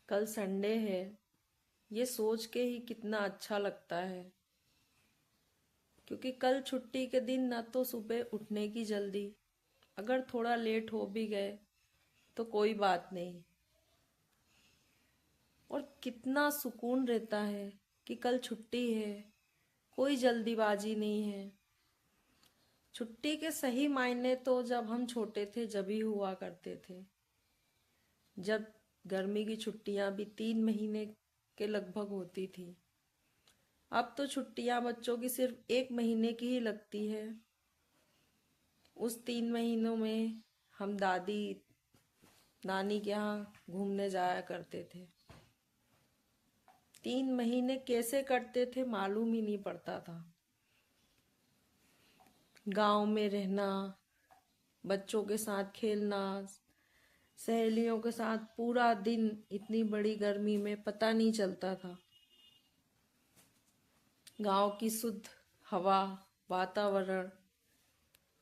कल संडे है, ये सोच के ही कितना अच्छा लगता है। क्योंकि कल छुट्टी के दिन ना तो सुबह उठने की जल्दी, अगर थोड़ा लेट हो भी गए तो कोई बात नहीं। और कितना सुकून रहता है कि कल छुट्टी है, कोई जल्दीबाजी नहीं है। छुट्टी के सही मायने तो जब हम छोटे थे जब ही हुआ करते थे, जब गर्मी की छुट्टियां भी 3 महीने के लगभग होती थी। अब तो छुट्टियां बच्चों की सिर्फ 1 महीने की ही लगती है। उस 3 महीनों में हम दादी नानी के यहाँ घूमने जाया करते थे। 3 महीने कैसे कटते थे मालूम ही नहीं पड़ता था। गांव में रहना, बच्चों के साथ खेलना, सहेलियों के साथ पूरा दिन इतनी बड़ी गर्मी में पता नहीं चलता था। गांव की शुद्ध हवा, वातावरण।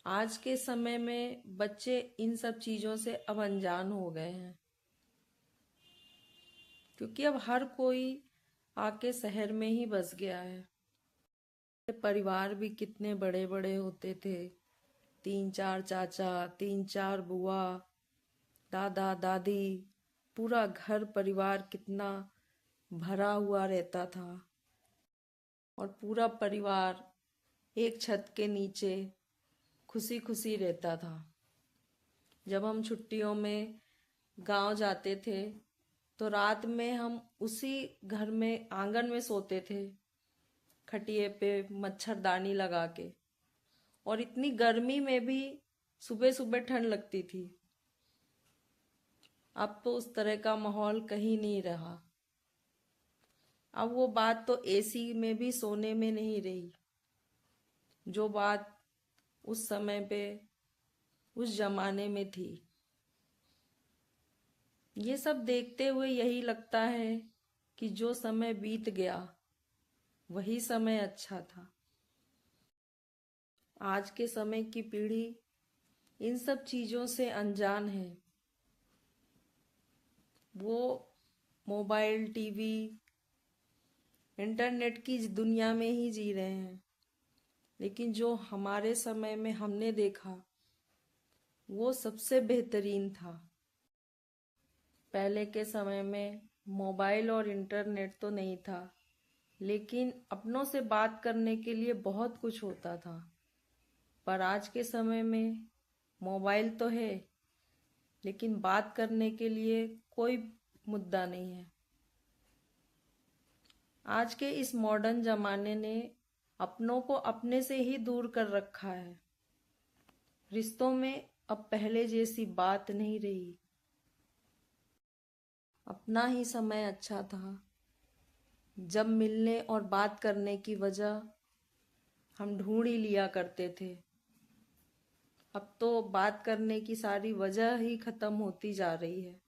आज के समय में बच्चे इन सब चीजों से अब अनजान हो गए हैं, क्योंकि अब हर कोई आके शहर में ही बस गया है। परिवार भी कितने बड़े बड़े होते थे, 3 4 चाचा, 3 4 बुआ, दादा दादी, पूरा घर परिवार कितना भरा हुआ रहता था। और पूरा परिवार एक छत के नीचे खुशी खुशी रहता था। जब हम छुट्टियों में गांव जाते थे तो रात में हम उसी घर में आंगन में सोते थे, खटिए पे मच्छरदानी लगा के। और इतनी गर्मी में भी सुबह सुबह ठंड लगती थी। अब तो उस तरह का माहौल कहीं नहीं रहा। अब वो बात तो एसी में भी सोने में नहीं रही, जो बात उस समय पे उस जमाने में थी। ये सब देखते हुए यही लगता है कि जो समय बीत गया वही समय अच्छा था। आज के समय की पीढ़ी इन सब चीजों से अनजान है। वो मोबाइल, टीवी, इंटरनेट की दुनिया में ही जी रहे हैं। लेकिन जो हमारे समय में हमने देखा वो सबसे बेहतरीन था। पहले के समय में मोबाइल और इंटरनेट तो नहीं था, लेकिन अपनों से बात करने के लिए बहुत कुछ होता था। पर आज के समय में मोबाइल तो है, लेकिन बात करने के लिए कोई मुद्दा नहीं है। आज के इस मॉडर्न जमाने ने अपनों को अपने से ही दूर कर रखा है। रिश्तों में अब पहले जैसी बात नहीं रही। अपना ही समय अच्छा था, जब मिलने और बात करने की वजह हम ढूंढ ही लिया करते थे। अब तो बात करने की सारी वजह ही खत्म होती जा रही है।